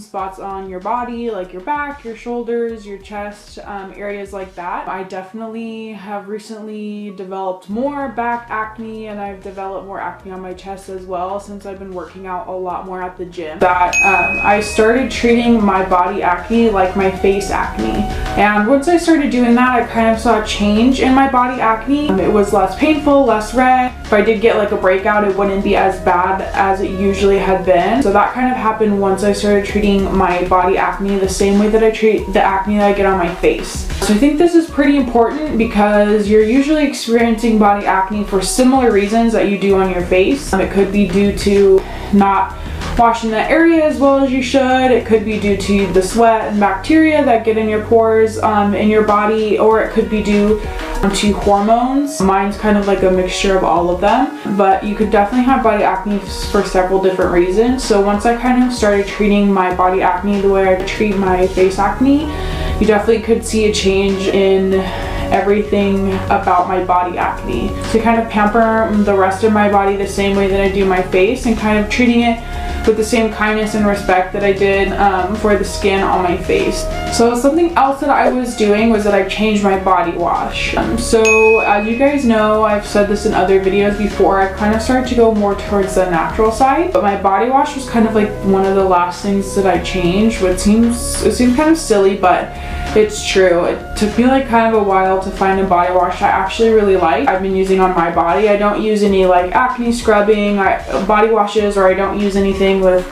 spots on your body, like your back, your shoulders, your chest, areas like that. I definitely have recently developed more back acne, and I've developed more acne on my chest as well since I've been working out a lot more at the gym. That I started treating my body acne like my face acne. And once I started doing that, I kind of saw a change in my body acne. It was less painful, less red. If I did get like a breakout, it wouldn't be as bad as it usually had been. So that kind of happened once I started treating my body acne the same way that I treat the acne that I get on my face. So I think this is pretty important because you're usually experiencing body acne for similar reasons that you do on your face. It could be due to not washing that area as well as you should. It could be due to the sweat and bacteria that get in your pores in your body, or it could be due to hormones. Mine's kind of like a mixture of all of them, but you could definitely have body acne for several different reasons. So once I kind of started treating my body acne the way I treat my face acne, you definitely could see a change in everything about my body acne. To kind of pamper the rest of my body the same way that I do my face, and kind of treating it with the same kindness and respect that I did for the skin on my face. So something else that I was doing was that I changed my body wash. So as you guys know, I've said this in other videos before, I kind of started to go more towards the natural side, but my body wash was kind of like one of the last things that I changed, which seems kind of silly, but it's true. It took me like kind of a while to find a body wash I actually really like. I've been using on my body. I don't use any like acne scrubbing body washes, or I don't use anything with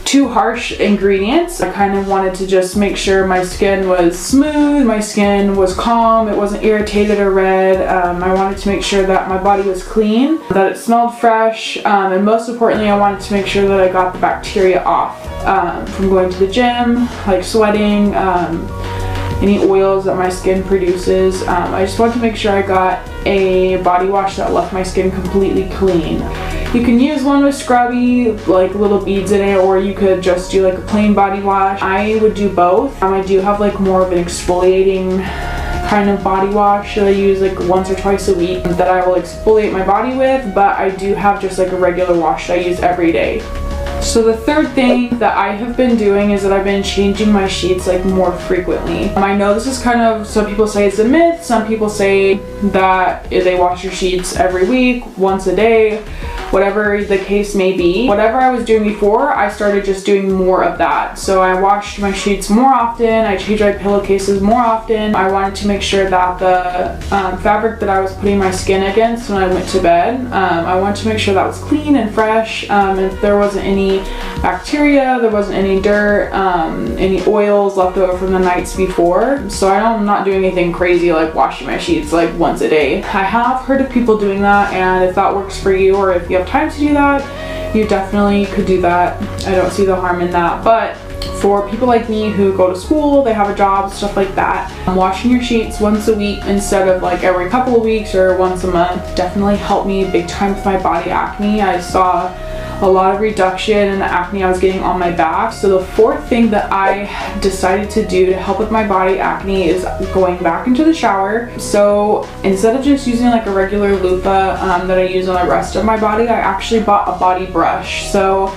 too harsh ingredients. I kind of wanted to just make sure my skin was smooth, my skin was calm, it wasn't irritated or red. I wanted to make sure that my body was clean, that it smelled fresh, and most importantly, I wanted to make sure that I got the bacteria off from going to the gym, like sweating, any oils that my skin produces. I just wanted to make sure I got a body wash that left my skin completely clean. You can use one with scrubby, like little beads in it, or you could just do like a plain body wash. I would do both. I do have like more of an exfoliating kind of body wash that I use like once or twice a week that I will exfoliate my body with, but I do have just like a regular wash that I use every day. So the third thing that I have been doing is that I've been changing my sheets like more frequently. I know this is kind of, some people say it's a myth, some people say that they wash your sheets every week, once a day, whatever the case may be. Whatever I was doing before, I started just doing more of that. So I washed my sheets more often, I changed my pillowcases more often. I wanted to make sure that the fabric that I was putting my skin against when I went to bed, I wanted to make sure that was clean and fresh, if there wasn't any bacteria, there wasn't any dirt, any oils left over from the nights before. So I'm not doing anything crazy like washing my sheets like once a day. I have heard of people doing that, and if that works for you, or if you have time to do that, you definitely could do that. I don't see the harm in that. But for people like me who go to school, they have a job, stuff like that, washing your sheets once a week instead of like every couple of weeks or once a month definitely helped me big time with my body acne. I saw a lot of reduction in the acne I was getting on my back. So the fourth thing that I decided to do to help with my body acne is going back into the shower. So instead of just using like a regular loofah that I use on the rest of my body, I actually bought a body brush. So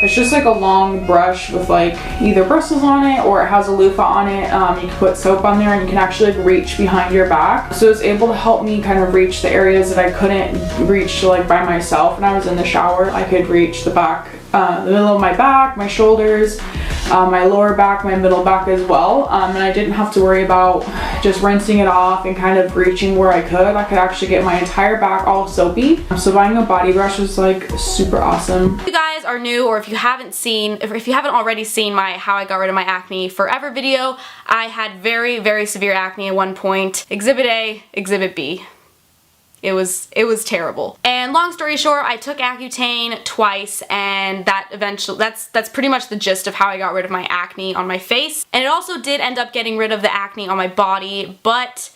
it's just like a long brush with like either bristles on it, or it has a loofah on it. You can put soap on there and you can actually like reach behind your back. So it's able to help me kind of reach the areas that I couldn't reach like by myself when I was in the shower. I could reach the back, the middle of my back, my shoulders, my lower back, my middle back as well. And I didn't have to worry about just rinsing it off and kind of reaching where I could. I could actually get my entire back all soapy. So buying a body brush was like super awesome. If you guys are new, or if you haven't already seen my how I got rid of my acne forever video, I had very, very severe acne at one point. Exhibit A, Exhibit B. It was terrible. And long story short, I took Accutane twice, and that's pretty much the gist of how I got rid of my acne on my face. And it also did end up getting rid of the acne on my body, but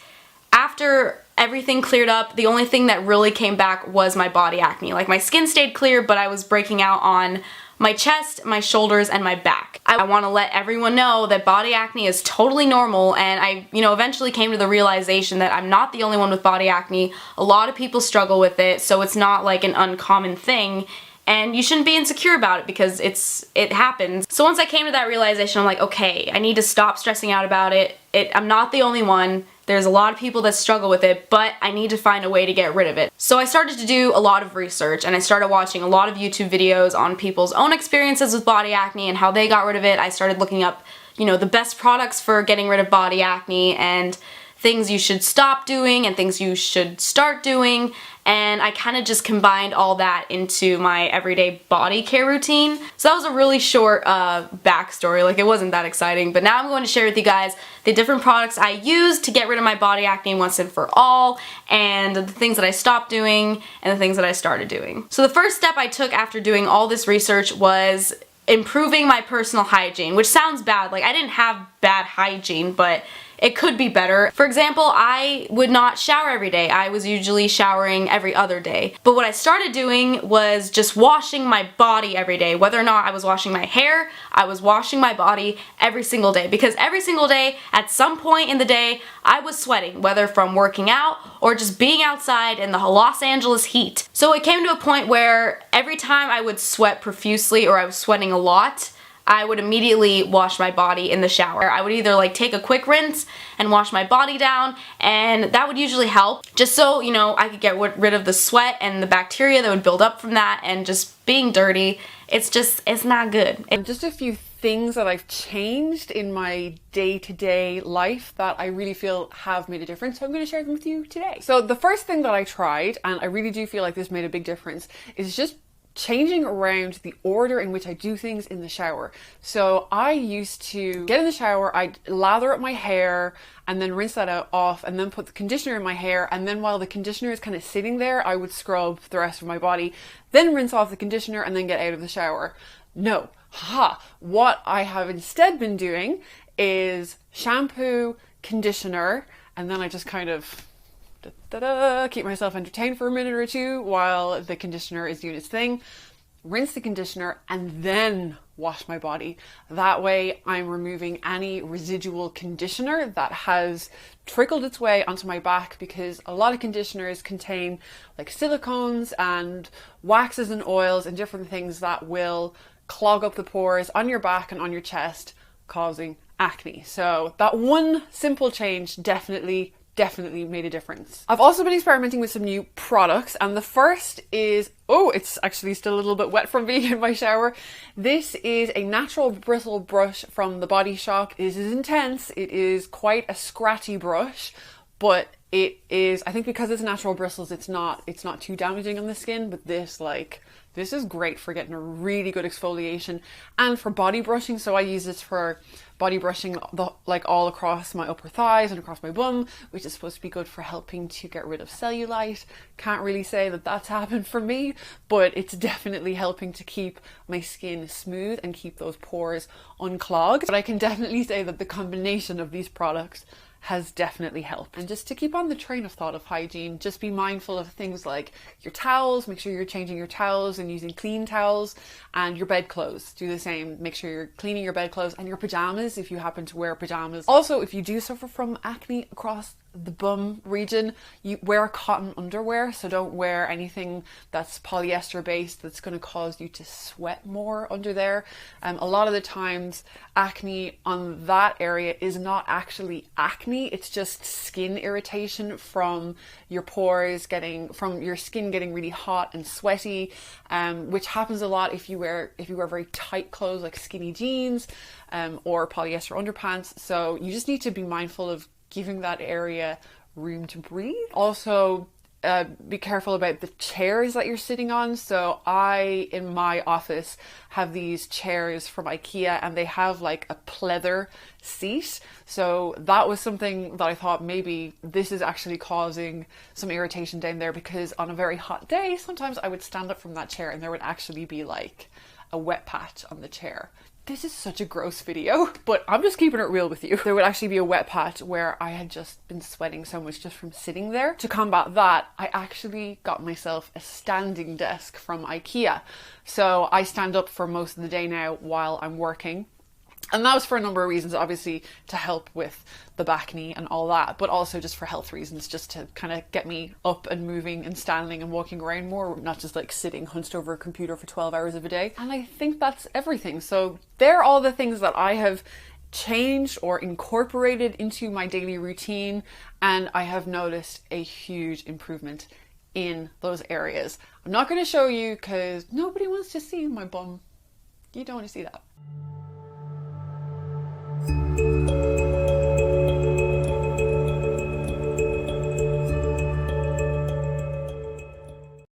after everything cleared up, the only thing that really came back was my body acne. Like, my skin stayed clear, but I was breaking out on my chest, my shoulders, and my back. I want to let everyone know that body acne is totally normal, and I, eventually came to the realization that I'm not the only one with body acne. A lot of people struggle with it, so it's not like an uncommon thing. and you shouldn't be insecure about it because it happens. So once I came to that realization, I'm like, okay, I need to stop stressing out about it. I'm not the only one. There's a lot of people that struggle with it, but I need to find a way to get rid of it. So I started to do a lot of research, and I started watching a lot of YouTube videos on people's own experiences with body acne and how they got rid of it. I started looking up, you know, the best products for getting rid of body acne and things you should stop doing and things you should start doing, and I kind of just combined all that into my everyday body care routine. So that was a really short backstory, like it wasn't that exciting, but now I'm going to share with you guys the different products I use to get rid of my body acne once and for all, and the things that I stopped doing and the things that I started doing. So the first step I took after doing all this research was improving my personal hygiene, which sounds bad. Like, I didn't have bad hygiene, but it could be better. For example, I would not shower every day. I was usually showering every other day. But what I started doing was just washing my body every day. Whether or not I was washing my hair, I was washing my body every single day. Because every single day, at some point in the day, I was sweating, whether from working out or just being outside in the Los Angeles heat. So it came to a point where every time I would sweat profusely or I was sweating a lot, I would immediately wash my body in the shower. I would either like take a quick rinse and wash my body down, and that would usually help, just so, you know, I could get rid of the sweat and the bacteria that would build up from that, and just being dirty, it's not good. Just a few things that I've changed in my day-to-day life that I really feel have made a difference, so I'm going to share them with you today. So the first thing that I tried, and I really do feel like this made a big difference, is just changing around the order in which I do things in the shower. So I used to get in the shower, I'd lather up my hair and then rinse that off and then put the conditioner in my hair, and then while the conditioner is kind of sitting there, I would scrub the rest of my body, then rinse off the conditioner and then get out of the shower. No. What I have instead been doing is shampoo, conditioner, and then I just kind of keep myself entertained for a minute or two while the conditioner is doing its thing, rinse the conditioner, and then wash my body. That way I'm removing any residual conditioner that has trickled its way onto my back, because a lot of conditioners contain like silicones and waxes and oils and different things that will clog up the pores on your back and on your chest, causing acne. So that one simple change definitely made a difference. I've also been experimenting with some new products, and the first is, oh, it's actually still a little bit wet from being in my shower. This is a natural bristle brush from the Body Shop. This is intense. It is quite a scratchy brush, but it is, I think because it's natural bristles, it's not too damaging on the skin, but this is great for getting a really good exfoliation and for body brushing. So I use this for body brushing all across my upper thighs and across my bum, which is supposed to be good for helping to get rid of cellulite. Can't really say that that's happened for me, but it's definitely helping to keep my skin smooth and keep those pores unclogged. But I can definitely say that the combination of these products has definitely helped. And just to keep on the train of thought of hygiene, just be mindful of things like your towels. Make sure you're changing your towels and using clean towels, and your bedclothes. Do the same. Make sure you're cleaning your bedclothes and your pajamas if you happen to wear pajamas. Also, if you do suffer from acne across the bum region, you wear cotton underwear, so don't wear anything that's polyester based that's going to cause you to sweat more under there. A lot of the times acne on that area is not actually acne, it's just skin irritation from your pores from your skin getting really hot and sweaty, which happens a lot if you wear very tight clothes like skinny jeans or polyester underpants. So you just need to be mindful of giving that area room to breathe. Also, be careful about the chairs that you're sitting on. So I, in my office, have these chairs from IKEA, and they have like a pleather seat. So that was something that I thought maybe this is actually causing some irritation down there, because on a very hot day, sometimes I would stand up from that chair and there would actually be like a wet patch on the chair. This is such a gross video, but I'm just keeping it real with you. There would actually be a wet patch where I had just been sweating so much just from sitting there. To combat that, I actually got myself a standing desk from IKEA. So I stand up for most of the day now while I'm working. And that was for a number of reasons, obviously to help with the back knee and all that, but also just for health reasons, just to kind of get me up and moving and standing and walking around more, not just like sitting hunched over a computer for 12 hours of a day. And I think that's everything. So they're all the things that I have changed or incorporated into my daily routine, and I have noticed a huge improvement in those areas. I'm not going to show you because nobody wants to see my bum. You don't want to see that.